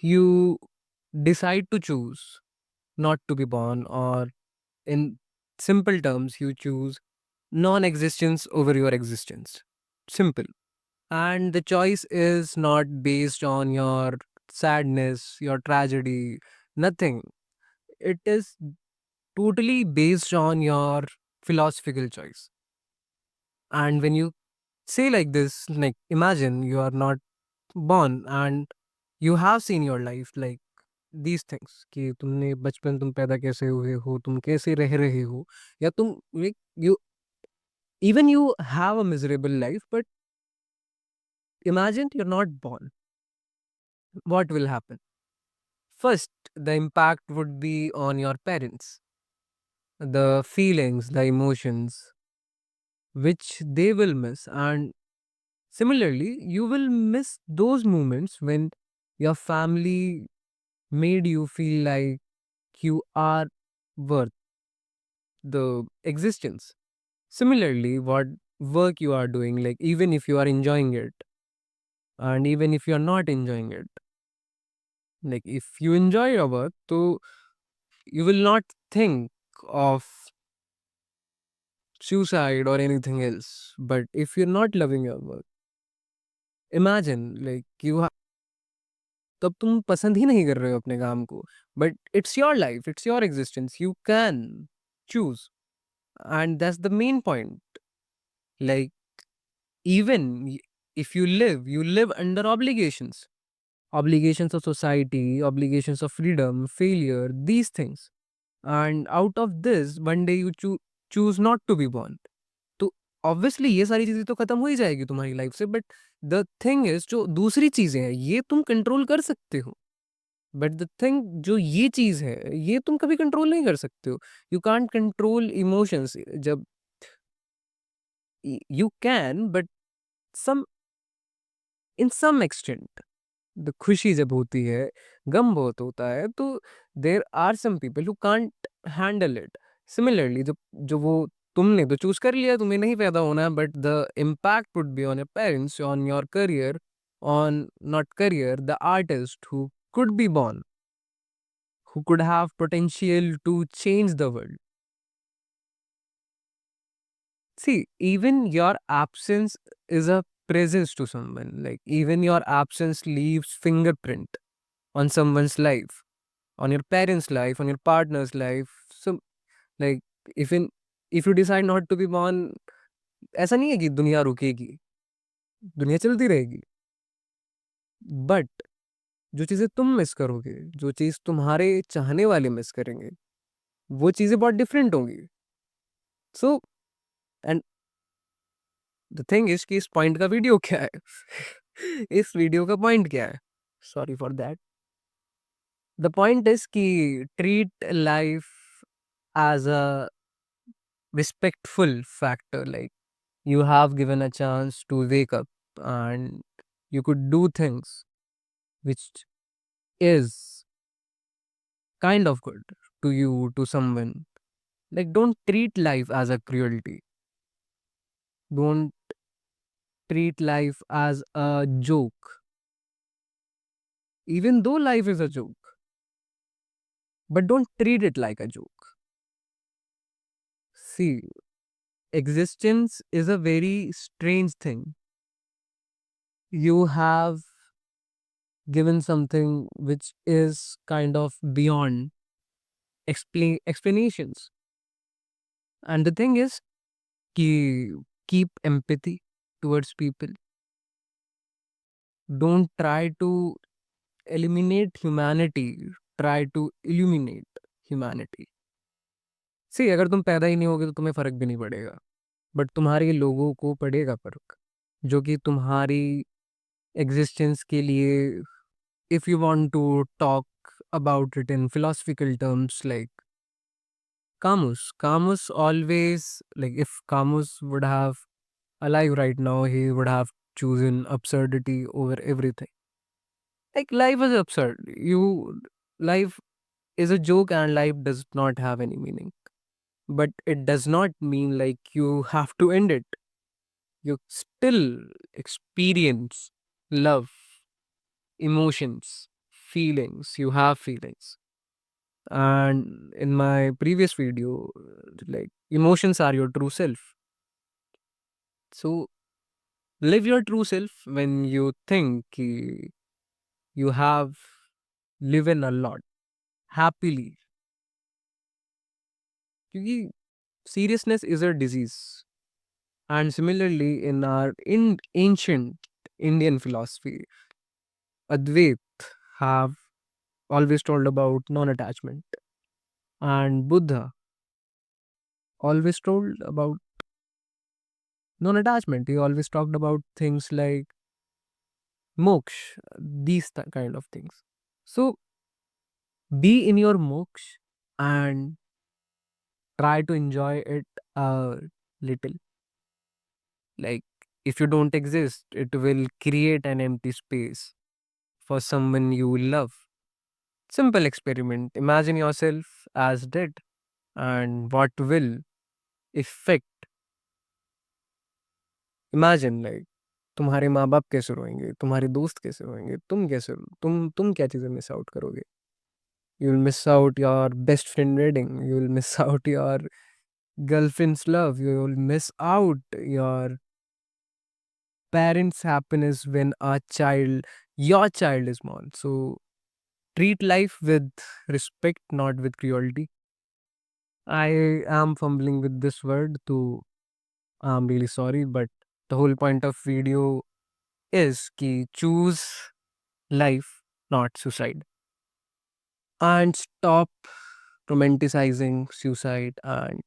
you decide to choose not to be born, or in simple terms, you choose non existence over your existence. Simple. And the choice is not based on your sadness, your tragedy, nothing. It is totally based on your philosophical choice. And when you say like this, like imagine you are not born and you have seen your life like these things कि तुमने बचपन तुम पैदा कैसे हुए हो, तुम कैसे रह रहे हो, या तुम like you even you have a miserable life, but imagine you're not born. What will happen? First, the impact would be on your parents, the feelings, the emotions, which they will miss. And similarly, you will miss those moments when your family made you feel like you are worth the existence. Similarly, what work you are doing, like even if you are enjoying it, and even if you are not enjoying it, like if you enjoy your work, so you will not think of suicide or anything else. But if you're not loving your work, imagine like तब तुम पसंद ही नहीं कर रहे हो अपने काम को, but it's your life, it's your existence, you can choose. And that's the main point. Like even if you live under obligations of society, obligations of freedom, failure, these things. And out of this, one day you choose not to be born. तो obviously ये सारी चीज़ें तो खत्म हो ही जाएगी तुम्हारी life से, बट द थिंग इज़ जो दूसरी चीज़ें हैं, ये तुम कंट्रोल कर सकते हो। बट द थिंग जो ये चीज़ है, ये तुम कभी कंट्रोल नहीं कर सकते हो। यू कांट कंट्रोल इमोशंस, जब you can, but some in some extent. The खुशी जब होती है, गम बहुत होता है, तो there are some people who can't handle it. Similarly जो जो वो तुमने तो चूज़ कर लिया, तुम्हें नहीं पैदा होना है, but the impact would be on your parents, on your career, on not career, the artist who could be born, who could have potential to change the world. See, even your absence is a presence to someone. Like even your absence leaves fingerprint on someone's life, on your parents' life, on your partner's life. So like even if you decide not to be born, ऐसा नहीं है कि दुनिया रुकेगी, दुनिया चलती रहेगी। But जो चीज़ें तुम मिस करोगे, जो चीज़ तुम्हारे चाहने वाले मिस करेंगे, वो चीज़ें बहुत डिफरेंट होंगी। So and the thing is कि इस पॉइंट का वीडियो क्या है? इस वीडियो का पॉइंट क्या है? Sorry for that. The point is कि treat life as a respectful factor. Like you have given a chance to wake up and you could do things which is kind of good to you, to someone. Like don't treat life as a cruelty. Don't treat life as a joke. Even though life is a joke, but don't treat it like a joke. See, existence is a very strange thing. You have given something which is kind of beyond explanations. And the thing is, keep empathy towards people. Don't try to eliminate humanity. Try to illuminate humanity. See, अगर तुम पैदा ही नहीं होगे तो तुम्हें फ़र्क भी नहीं पड़ेगा। बट तुम्हारे लोगों को पड़ेगा फ़र्क, जो कि तुम्हारी एग्ज़िस्टेंस के लिए, if you want to talk about it in philosophical terms, like Camus always, like if Camus would have alive right now, he would have chosen absurdity over everything. Like life is absurd. Life is a joke and life does not have any meaning. But it does not mean like you have to end it. You still experience love, emotions, feelings, you have feelings. And in my previous video, like emotions are your true self. So live your true self when you think you have liven a lot happily. क्योंकि seriousness is a disease. And similarly, in our ancient Indian philosophy, Advait have always told about non-attachment, and Buddha always told about non-attachment. He always talked about things like moksha, these kind of things. So be in your moksha and try to enjoy it a little. Like if you don't exist, it will create an empty space for someone you love. Simple experiment. Imagine yourself as dead and what will effect. Imagine like तुम्हारे माँ-बाप कैसे रोएँगे, तुम्हारे दोस्त कैसे रोएँगे, तुम कैसे तुम क्या चीज़ें मिस आउट करोगे? You will miss out your best friend wedding, you will miss out your girlfriend's love, you will miss out your parents' happiness when your child is born. So treat life with respect, not with cruelty. I am fumbling with this word, so I'm really sorry, but the whole point of video is ki choose life, not suicide. And stop romanticizing suicide and